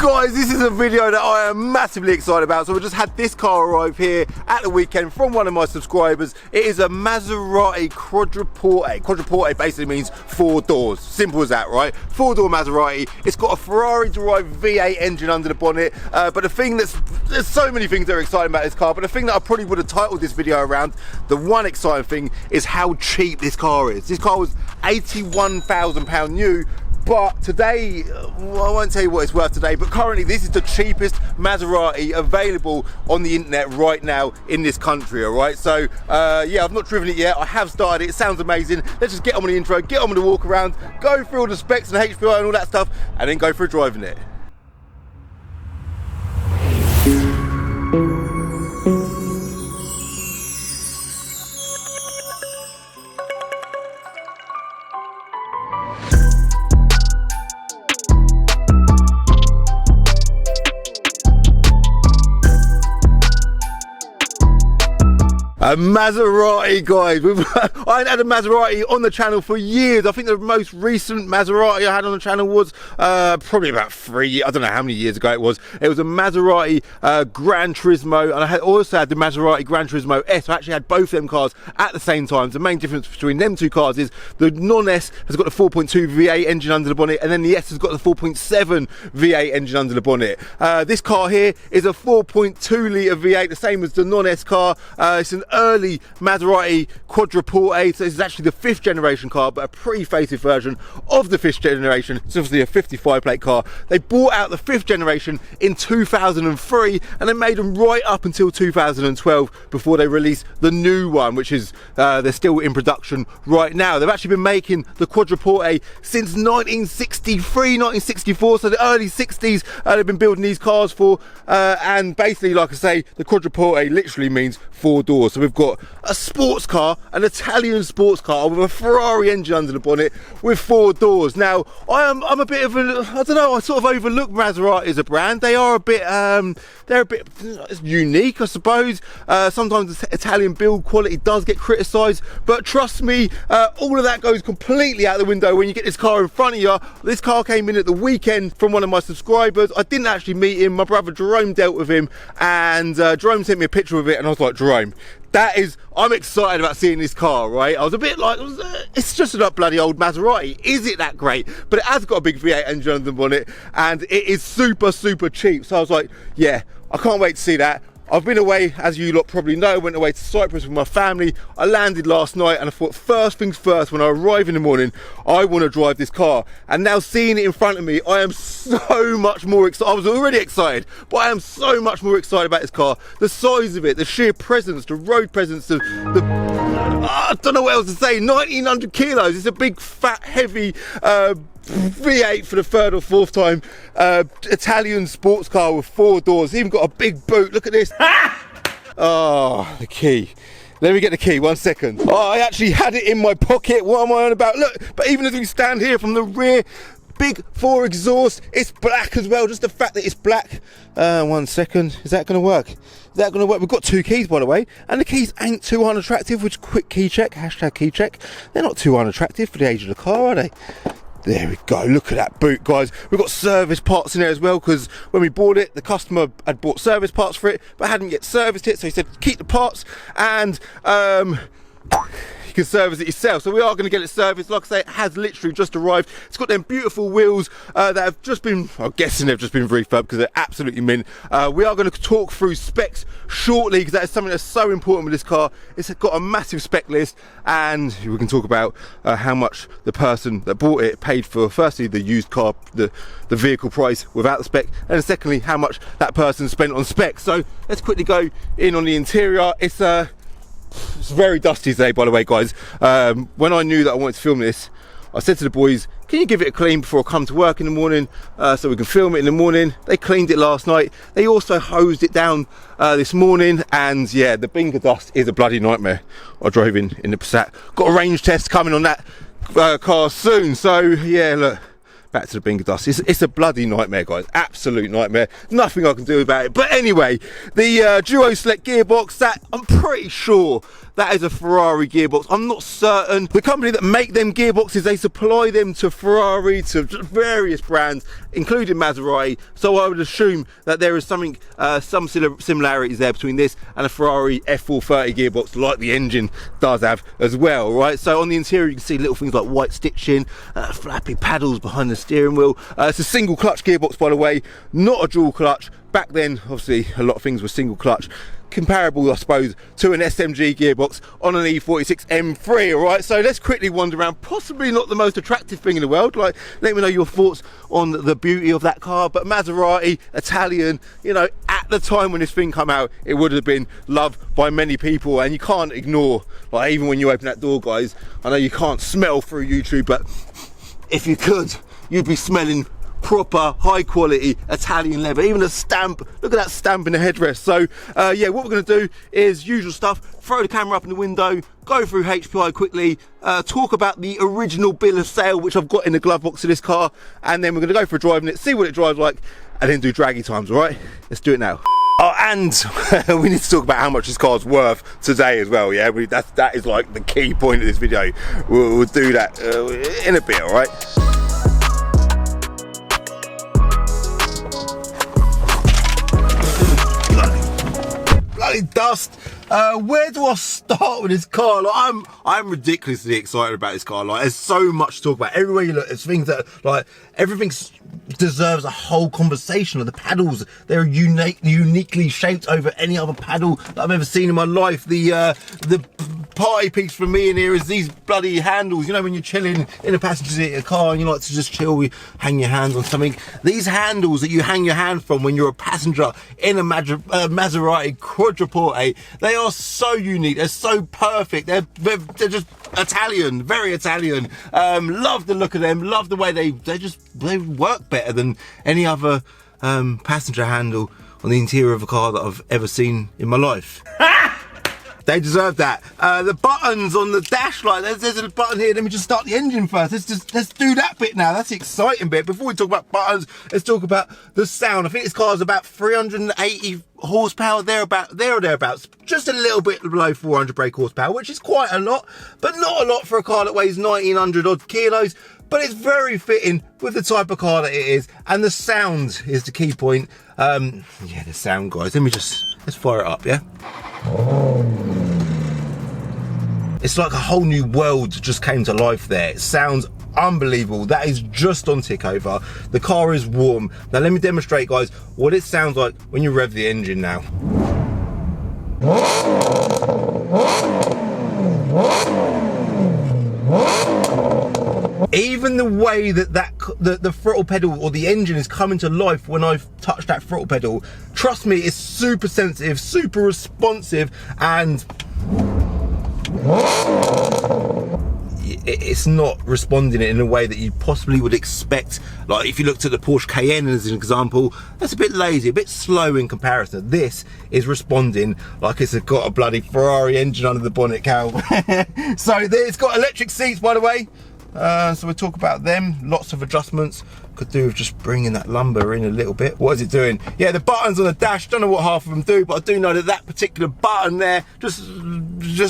Guys, this is a video that I am massively excited about. So we just had this car arrive here at the weekend from one of my subscribers. It is a Maserati Quadrupole. Quattroporte basically means 4 doors. Simple as that, right? 4-door Maserati. It's got a Ferrari-derived V8 engine under the bonnet. But the thing there's so many things that are exciting about this car, but the thing that I probably would have titled this video around, the one exciting thing, is how cheap this car is. This car was £81,000 new. But today, well, I won't tell you what it's worth today, but currently this is the cheapest Maserati available on the internet right now in this country, all right? So, yeah, I've not driven it yet. I have started it. It sounds amazing. Let's just get on with the intro, get on with the walk around, go through all the specs and HPI and all that stuff, and then go through driving it. A Maserati, guys. I ain't had a Maserati on the channel for years. I think the most recent Maserati I had on the channel was probably about 3 years. I don't know how many years ago it was. It was a Maserati Gran Turismo, and I also had the Maserati Gran Turismo S. I actually had both of them cars at the same time. The main difference between them two cars is the non-S has got the 4.2 V8 engine under the bonnet, and then the S has got the 4.7 V8 engine under the bonnet. This car here is a 4.2 litre V8, the same as the non-S car. It's an early Maserati Quadrupole, so this is actually the 5th generation car, but a pre-facelift version of the 5th generation. It's obviously a 55 plate car. They bought out the 5th generation in 2003, and they made them right up until 2012 before they released the new one, which is they're still in production right now. They've actually been making the Quadruporte since 1963, 1964, so the early 60s. They've been building these cars for, and basically, like I say, the Quadruporte literally means 4 doors. So we've got a sports car, an Italian sports car with a Ferrari engine under the bonnet with 4 doors. Now, I'm a bit of a, I don't know, I sort of overlook Maserati as a brand. They are a bit, they're a bit unique, I suppose. Sometimes the Italian build quality does get criticised, but trust me, all of that goes completely out the window when you get this car in front of you. This car came in at the weekend from one of my subscribers. I didn't actually meet him. My brother Jerome dealt with him, and Jerome sent me a picture of it, and I was like, Jerome, I'm excited about seeing this car, right? I was a bit like, it's just a bloody old Maserati. Is it that great? But it has got a big V8 engine under the bonnet, and it is super, super cheap. So I was like, yeah, I can't wait to see that. I've been away, as you lot probably know, went away to Cyprus with my family. I landed last night, and I thought, first things first, when I arrive in the morning, I want to drive this car. And now seeing it in front of me, I am so much more excited. I was already excited, but I am so much more excited about this car. The size of it, the sheer presence, the road presence, I don't know what else to say, 1900 kilos. It's a big, fat, heavy, V8 for the 3rd or 4th time, Italian sports car with 4 doors. It's even got a big boot. Look at this. Oh, the key. Let me get the key, 1 second. Oh, I actually had it in my pocket. What am I on about? Look, but even as we stand here from the rear, big 4 exhaust, it's black as well. Just the fact that it's black. 1 second. Is that going to work? Is that going to work? We've got 2 keys, by the way, and the keys ain't too unattractive, which quick key check, hashtag key check. They're not too unattractive for the age of the car, are they? There we go, look at that boot, guys. We've got service parts in there as well, because when we bought it, the customer had bought service parts for it, but hadn't yet serviced it, so he said, keep the parts, and you can service it yourself. So we are going to get it serviced. Like I say, it has literally just arrived. It's got them beautiful wheels that have just been, I'm guessing they've just been refurbed because they're absolutely mint. We are going to talk through specs shortly, because that is something that's so important with this car. It's got a massive spec list, and we can talk about how much the person that bought it paid for, firstly, the used car, the vehicle price without the spec, and secondly, how much that person spent on spec. So let's quickly go in on the interior. It's very dusty today, by the way, guys. When I knew that I wanted to film this, I said to the boys, can you give it a clean before I come to work in the morning, so we can film it in the morning? They cleaned it last night. They also hosed it down this morning, and yeah, the bingo dust is a bloody nightmare. I drove in the Passat. Got a range test coming on that car soon, so yeah, look. Back to the bingo dust. It's a bloody nightmare, guys. Absolute nightmare. Nothing I can do about it. But anyway, the duoselect gearbox, that I'm pretty sure that is a Ferrari gearbox. I'm not certain. The company that make them gearboxes, they supply them to Ferrari, to various brands, including Maserati. So I would assume that there is something, some similarities there between this and a Ferrari F430 gearbox, like the engine does have as well, right? So on the interior, you can see little things like white stitching, flappy paddles behind the steering wheel. It's a single clutch gearbox, by the way, not a dual clutch. Back then, obviously, a lot of things were single clutch. Comparable, I suppose, to an SMG gearbox on an E46 M3, all right? So let's quickly wander around. Possibly not the most attractive thing in the world. Like, let me know your thoughts on the beauty of that car. But Maserati, Italian, you know, at the time when this thing came out, it would have been loved by many people. And you can't ignore, like, even when you open that door, guys, I know you can't smell through YouTube, but if you could, you'd be smelling proper high quality Italian leather. Even a stamp, look at that stamp in the headrest. So yeah, what we're going to do is usual stuff: throw the camera up in the window, go through HPI quickly, talk about the original bill of sale which I've got in the glove box of this car, and then we're going to go for a drive in it, see what it drives like, and then do draggy times. All right, let's do it now. Oh, and we need to talk about how much this car's worth today as well. Yeah, that is like the key point of this video. We'll do that in a bit. All right. Dust. Where do I start with this car? Like, I'm ridiculously excited about this car. Like, there's so much to talk about. Everywhere you look, there's things that, like, everything deserves a whole conversation. Like, the paddles, they're uniquely shaped over any other paddle that I've ever seen in my life. The party piece for me in here is these bloody handles. You know, when you're chilling in a passenger seat of a car and you like to just chill, you hang your hands on something. These handles that you hang your hand from when you're a passenger in a Maserati Quadrupole, they are so unique. They're so perfect. They're just Italian, very Italian. Love the look of them. Love the way they work better than any other passenger handle on the interior of a car that I've ever seen in my life. They deserve that. The buttons on the dash light, there's a button here. Let me just start the engine first. Let's do that bit now. That's the exciting bit. Before we talk about buttons, let's talk about the sound. I think this car is about 380 horsepower, there or thereabouts. Just a little bit below 400 brake horsepower, which is quite a lot, but not a lot for a car that weighs 1900 odd kilos. But it's very fitting with the type of car that it is, and the sound is the key point. Yeah, the sound, guys. Let's fire it up, yeah? It's like a whole new world just came to life there. It sounds unbelievable. That is just on tick over. The car is warm. Now let me demonstrate, guys, what it sounds like when you rev the engine now. Even the way that the throttle pedal or the engine is coming to life when I've touched that throttle pedal, trust me, it's super sensitive, super responsive, and it's not responding in a way that you possibly would expect. Like if you looked at the Porsche Cayenne as an example, that's a bit lazy, a bit slow in comparison. This is responding like it's got a bloody Ferrari engine under the bonnet, Cal. So it's got electric seats, by the way. So we'll talk about them. Lots of adjustments. Could do with just bringing that lumbar in a little bit. What is it doing? Yeah, the buttons on the dash, don't know what half of them do, but I do know that that particular button there just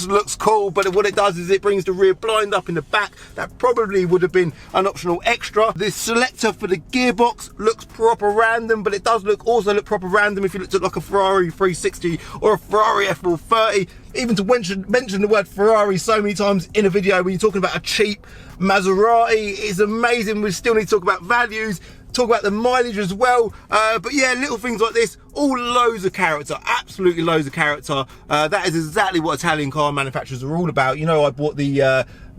looks cool. But what it does is it brings the rear blind up in the back. That probably would have been an optional extra. The selector for the gearbox looks proper random, but it does also look proper random if you looked at like a Ferrari 360 or a Ferrari F430. Even to mention the word Ferrari so many times in a video when you're talking about a cheap Maserati is amazing. We still need to talk about values, talk about the mileage as well. But yeah, little things like this, all loads of character, absolutely loads of character. That is exactly what Italian car manufacturers are all about. You know, I bought the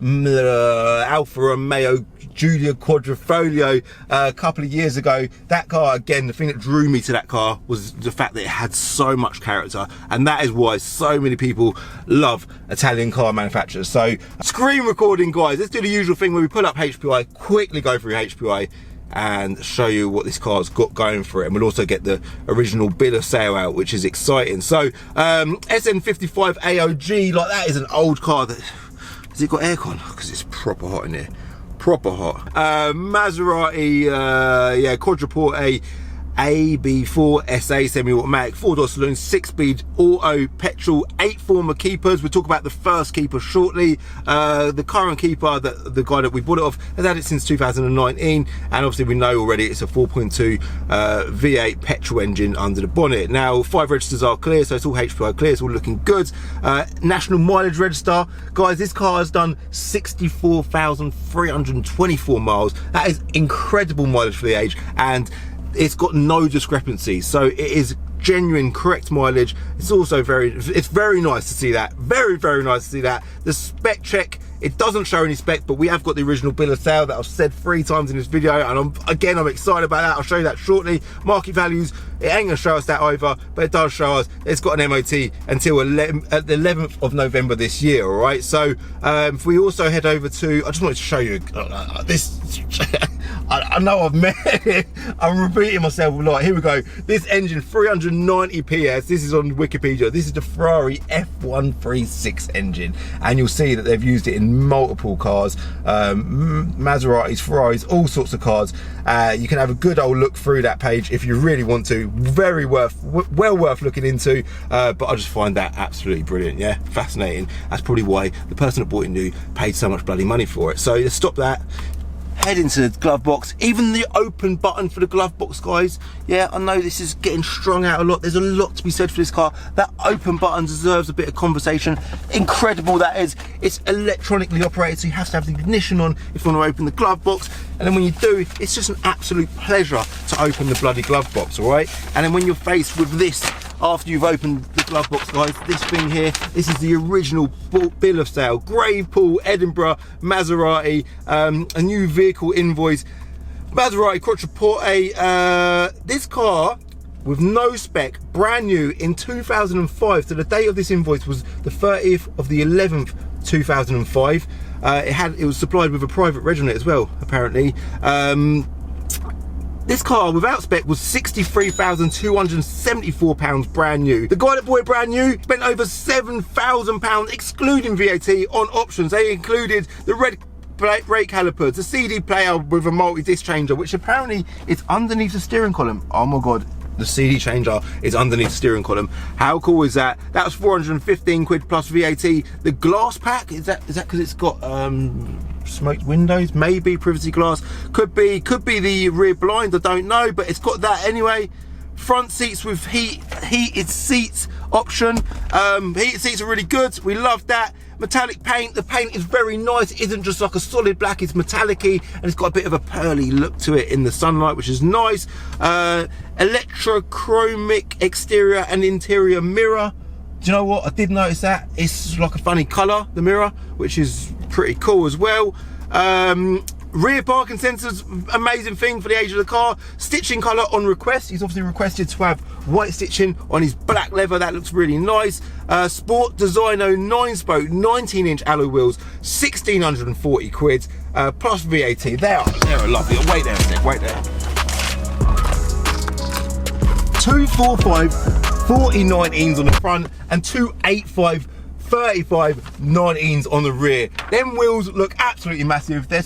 Alfa Romeo Giulia Quadrifoglio a couple of years ago. That car, again, the thing that drew me to that car was the fact that it had so much character, and that is why so many people love Italian car manufacturers. So screen recording, guys, let's do the usual thing where we pull up HPI, quickly go through HPI and show you what this car's got going for it, and we'll also get the original bill of sale out, which is exciting. So SN55 AOG, like that is an old car that, has it got aircon? Because it's proper hot in here. Proper hot. Maserati, yeah, Quadruporte AB4 SA semi-automatic, 4-door saloon, 6-speed auto petrol, 8 former keepers. We'll talk about the first keeper shortly. The current keeper, the guy that we bought it off, has had it since 2019, and obviously we know already it's a 4.2 V8 petrol engine under the bonnet. Now 5 registers are clear, so it's all HPI clear, it's all looking good. National mileage register, guys, this car has done 64,324 miles. That is incredible mileage for the age, and it's got no discrepancies, so it is genuine correct mileage. It's also it's very nice to see that, very nice to see that. The spec check, it doesn't show any spec, but we have got the original bill of sale that I've said 3 times in this video, and I'm excited about that. I'll show you that shortly. Market values, it ain't gonna show us that either, but it does show us it's got an MOT until the 11th of November this year. All right, so if we also head over to, I just wanted to show you this. I know I've met it. I'm repeating myself a lot. Here we go. This engine, 390 PS. This is on Wikipedia. This is the Ferrari F136 engine, and you'll see that they've used it in multiple cars, Maseratis, Ferraris, all sorts of cars. You can have a good old look through that page if you really want to. Well worth looking into. But I just find that absolutely brilliant. Yeah, fascinating. That's probably why the person that bought it new paid so much bloody money for it. So let's stop that. Head into the glove box. Even the open button for the glove box, guys. Yeah, I know this is getting strung out a lot. There's a lot to be said for this car. That open button deserves a bit of conversation. Incredible that is. It's electronically operated, so you have to have the ignition on if you want to open the glove box. And then when you do, it's just an absolute pleasure to open the bloody glove box, all right? And then when you're faced with this, after you've opened the glove box, guys, this thing here, this is the original bill of sale. Gravepool, Edinburgh, Maserati, a new vehicle invoice, Maserati Quadrupole. This car, with no spec, brand new in 2005. So the date of this invoice was the 30th of the 11th, 2005. It was supplied with a private reg on it as well, apparently. This car without spec was £63,274 brand new. The guy that bought it brand new spent over £7,000 excluding VAT on options. They included the red brake calipers, the CD player with a multi-disc changer, which apparently is underneath the steering column. Oh my god, the CD changer is underneath the steering column. How cool is that? That was 415 quid plus VAT. The glass pack, is that because it's got smoked windows, maybe privacy glass, could be the rear blind, I don't know, but it's got that anyway. Front seats with heated seats option. Heated seats are really good, we love that. Metallic paint, the paint is very nice. It isn't just like a solid black, it's metallic-y, and it's got a bit of a pearly look to it in the sunlight, which is nice. Electrochromic exterior and interior mirror. Do you know what? I did notice that. It's like a funny colour, the mirror, which is pretty cool as well. Rear parking sensors, amazing thing for the age of the car. Stitching colour on request. He's obviously requested to have white stitching on his black leather. That looks really nice. Sport Designo 9-spoke, 19-inch alloy wheels, 1,640 quid, plus VAT. They're lovely. Wait there a sec, wait there. 245 40 19s on the front and 285 35 19s on the rear. Them wheels look absolutely massive. They're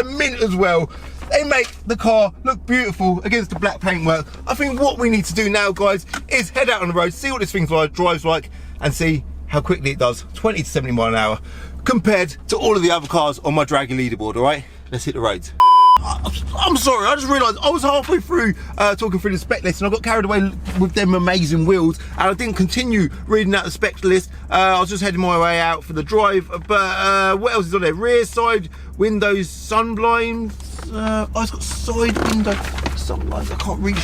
mint as well. They make the car look beautiful against the black paintwork. I think what we need to do now, guys, is head out on the road, see what this thing drives like, and see how quickly it does. 20 to 70 miles an hour compared to all of the other cars on my Draggy leaderboard. All right, let's hit the roads. I'm sorry, I just realised I was halfway through talking through the spec list and I got carried away with them amazing wheels and I didn't continue reading out the spec list. I was just heading my way out for the drive, but what else is on there? Rear side windows, sun blinds. Oh, it's got side window sun blinds. I can't read.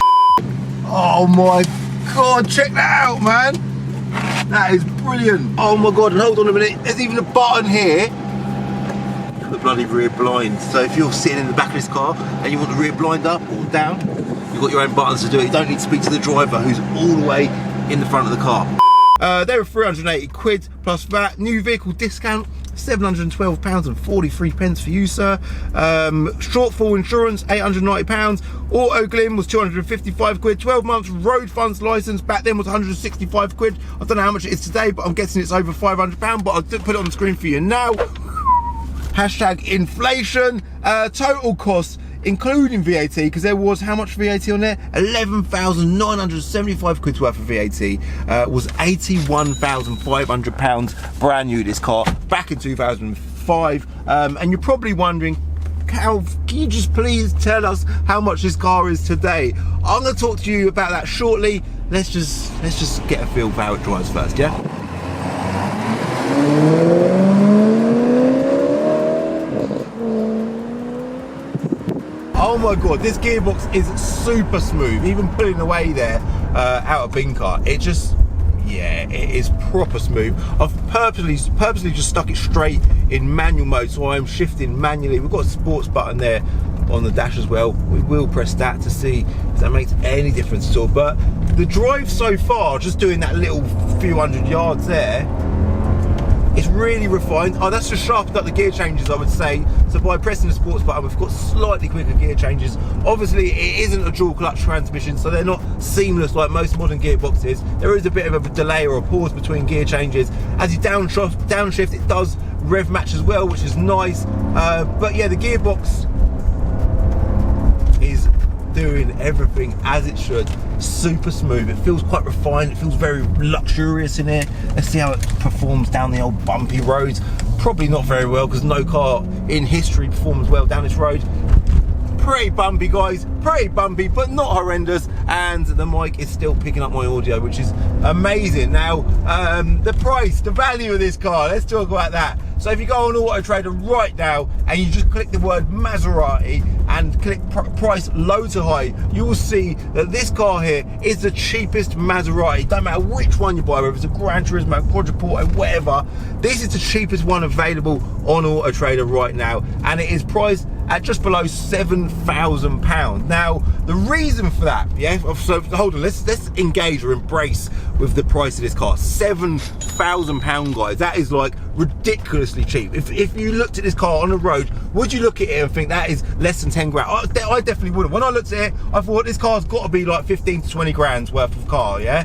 Oh my god, check that out, man. That is brilliant. Oh my god, and hold on a minute, there's even a button here. The bloody rear blind. So if you're sitting in the back of this car and you want the rear blind up or down, you've got your own buttons to do it. You don't need to speak to the driver who's all the way in the front of the car. They were 380 quid plus VAT. New vehicle discount, £712.43 for you, sir. Shortfall insurance, £890. Auto Glim was 255 quid. 12 months road funds license back then was 165 quid. I don't know how much it is today, but I'm guessing it's over £500, but I'll put it on the screen for you now. Hashtag inflation. Total cost including VAT, because there was how much VAT on there? 11,975 quid's worth of VAT. Was £81,500 brand new, this car, back in 2005. And you're probably wondering, Cal, can you just please tell us how much this car is today? I'm going to talk to you about that shortly. Let's just get a feel for how it drives first, yeah? Oh my god, this gearbox is super smooth. Even pulling away there out of bin car, it just, yeah, it is proper smooth. I've purposely just stuck it straight in manual mode, so I'm shifting manually. We've got a sports button there on the dash as well. We will press that to see if that makes any difference at all. But the drive so far, just doing that little few hundred yards there, it's really refined. Oh, that's just sharpened up the gear changes, I would say. So by pressing the sports button, we've got slightly quicker gear changes. Obviously, it isn't a dual clutch transmission, so they're not seamless like most modern gearboxes. There is a bit of a delay or a pause between gear changes. As you downshift, it does rev match as well, which is nice. But yeah, the gearbox is doing everything as it should. Super smooth. It feels quite refined. It feels very luxurious in here. Let's see how it performs down the old bumpy roads. Probably not very well, because no car in history performs well down this road. Pretty bumpy, guys, pretty bumpy, but not horrendous. And the mic is still picking up my audio, which is amazing. Now, the price, the value of this car, let's talk about that. So if you go on Auto Trader right now and you just click the word Maserati and click price low to high, you will see that this car here is the cheapest Maserati. Don't matter which one you buy, whether it's a Gran Turismo, Quattroporte, whatever, this is the cheapest one available on Auto Trader right now, and it is priced at just below £7,000. Now, the reason for that, yeah, so hold on, let's engage or embrace with the price of this car. £7,000, guys. That is like ridiculously cheap. If you looked at this car on the road, would you look at it and think that is less than 10 grand? I definitely wouldn't. When I looked at it, I thought this car's got to be like 15 to 20 grand's worth of car, yeah?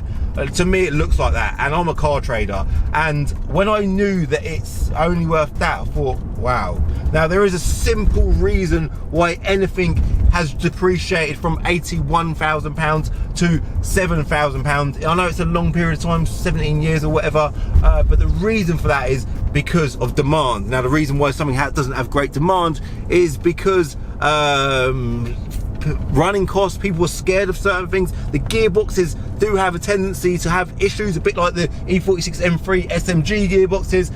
To me, it looks like that, and I'm a car trader. And when I knew that it's only worth that, I thought, wow. Now, there is a simple reason why anything has depreciated from £81,000 to £7,000. I know it's a long period of time, 17 years or whatever, but the reason for that is because of demand. Now, the reason why something doesn't have great demand is because running costs, people are scared of certain things. The gearboxes do have a tendency to have issues, a bit like the E46 M3 SMG gearboxes,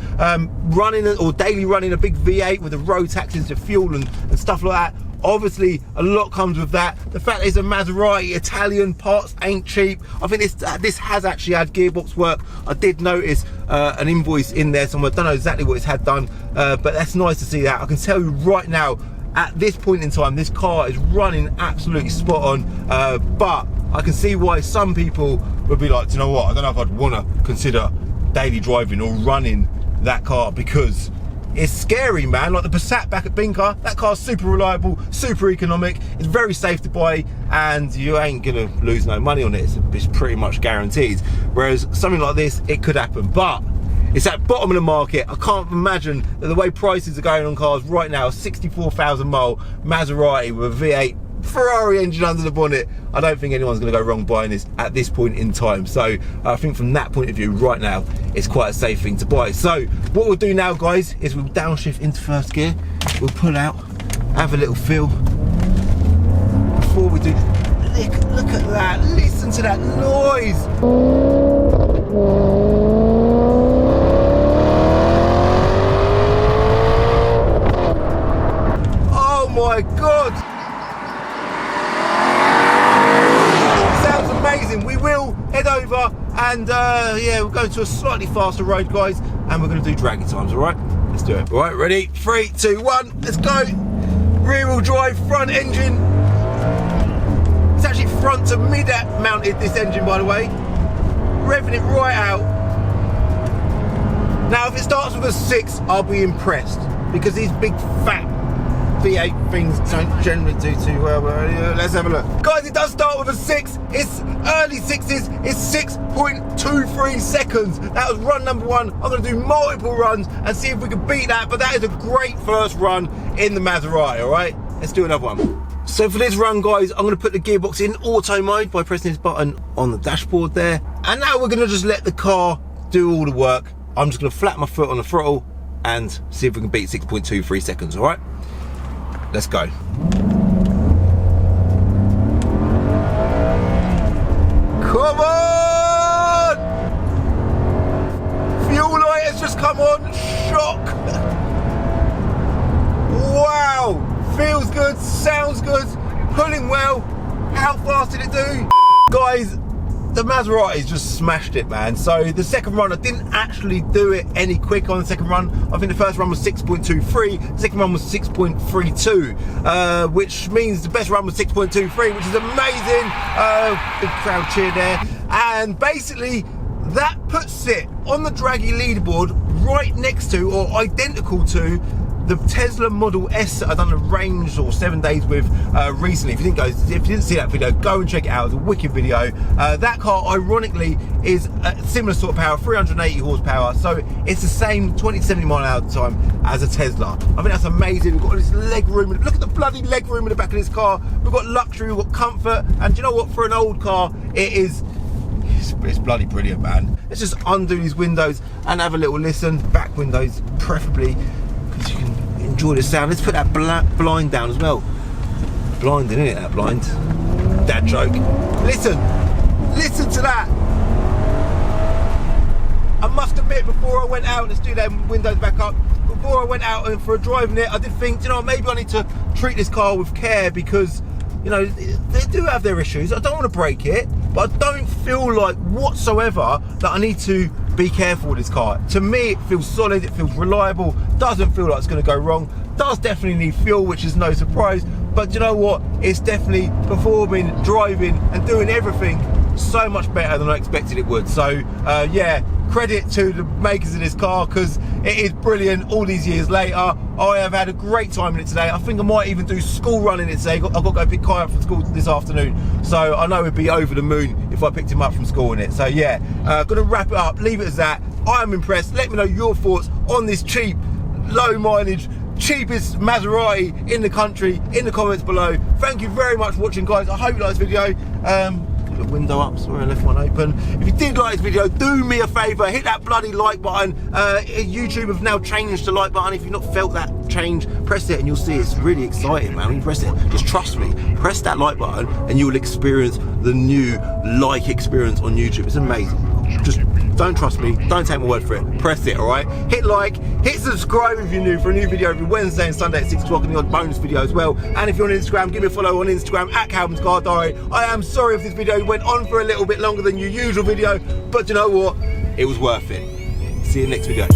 running or daily running a big V8 with the road taxes to fuel and stuff like that. Obviously, a lot comes with that. The fact it's a Maserati, Italian, parts ain't cheap. I think this has actually had gearbox work. I did notice an invoice in there somewhere. I don't know exactly what it's had done, but that's nice to see that. I can tell you right now, at this point in time, this car is running absolutely spot on, but I can see why some people would be like, do you know what, I don't know if I'd want to consider daily driving or running that car, because it's scary, man. Like the Passat back at Binker, that car's super reliable, super economic, it's very safe to buy, and you ain't gonna lose no money on it. It's pretty much guaranteed. Whereas something like this, it could happen, but it's at bottom of the market. I can't imagine that the way prices are going on cars right now, 64,000 mile Maserati with a V8 Ferrari engine under the bonnet, I don't think anyone's going to go wrong buying this at this point in time. So I think from that point of view right now, it's quite a safe thing to buy. So what we'll do now, guys, is we'll downshift into first gear, we'll pull out, have a little feel before we do. Look at that, listen to that noise. Oh my God. Sounds amazing. We will head over and yeah, we'll go to a slightly faster road, guys, and we're going to do dragging times, all right? Let's do it. All right, ready? 3, 2, 1, let's go. Rear wheel drive, front engine. It's actually front to mid mounted, this engine, by the way. Revving it right out. Now, if it starts with a 6, I'll be impressed, because these big fat V8 things don't generally do too well. Let's have a look. Guys, it does start with a 6. It's early 6s. It's 6.23 seconds. That was run number 1. I'm going to do multiple runs and see if we can beat that, but that is a great first run in the Maserati, all right? Let's do another one. So for this run, guys, I'm going to put the gearbox in auto mode by pressing this button on the dashboard there. And now we're going to just let the car do all the work. I'm just going to flatten my foot on the throttle and see if we can beat 6.23 seconds, all right? Let's go. Come on! Fuel light has just come on. Shock. Wow. Feels good, sounds good, pulling well. How fast did it do? Guys, the Maserati's just smashed it, man. So the second run, I didn't actually do it any quicker on the second run. I think the first run was 6.23, the second run was 6.32, which means the best run was 6.23, which is amazing. Big crowd cheer there. And basically, that puts it on the Draggy leaderboard right next to, or identical to, the Tesla Model S that I've done a range or 7 days with recently. If you didn't see that video, go and check it out. It's a wicked video. That car, ironically, is a similar sort of power, 380 horsepower. So it's the same 20 to 70 mile an hour time as a Tesla. I think that's amazing. We've got all this leg room. Look at the bloody leg room in the back of this car. We've got luxury, we've got comfort. And do you know what? For an old car, it's bloody brilliant, man. Let's just undo these windows and have a little listen. Back windows, preferably, because you can enjoy the sound. Let's put that blind down as well. Blinding, isn't it, that blind? Dad joke. Listen to that. I must admit, before I went out, let's do them windows back up. Before I went out and for a drive in it, I did think, you know, maybe I need to treat this car with care, because, you know, they do have their issues. I don't want to break it, but I don't feel like whatsoever that I need to be careful with this car. To me, it feels solid, it feels reliable, doesn't feel like it's going to go wrong. Does definitely need fuel, which is no surprise, but you know what? It's definitely performing, driving and doing everything so much better than I expected it would. So yeah, credit to the makers of this car, because it is brilliant all these years later. I have had a great time in it today. I think I might even do school running it today. I've got to go pick Kai up from school this afternoon, so I know we'd be over the moon if I picked him up from school in it. So yeah, gonna wrap it up, leave it as that. I'm impressed. Let me know your thoughts on this cheap, low mileage, cheapest Maserati in the country in the comments below. Thank you very much for watching, guys. I hope you liked this video. Put the window up, sorry I left one open. If you did like this video, do me a favour, hit that bloody like button. YouTube have now changed the like button. If you've not felt that change, press it and you'll see it's really exciting, man. When you press it, just trust me, press that like button and you will experience the new like experience on YouTube. It's amazing. Just don't trust me, don't take my word for it, press it, alright? Hit like, hit subscribe if you're new, for a new video every Wednesday and Sunday at 6 o'clock, and the odd bonus video as well. And if you're on Instagram, give me a follow on Instagram at Calvin's Car Diary. I am sorry if this video went on for a little bit longer than your usual video, but you know what? It was worth it. See you next video.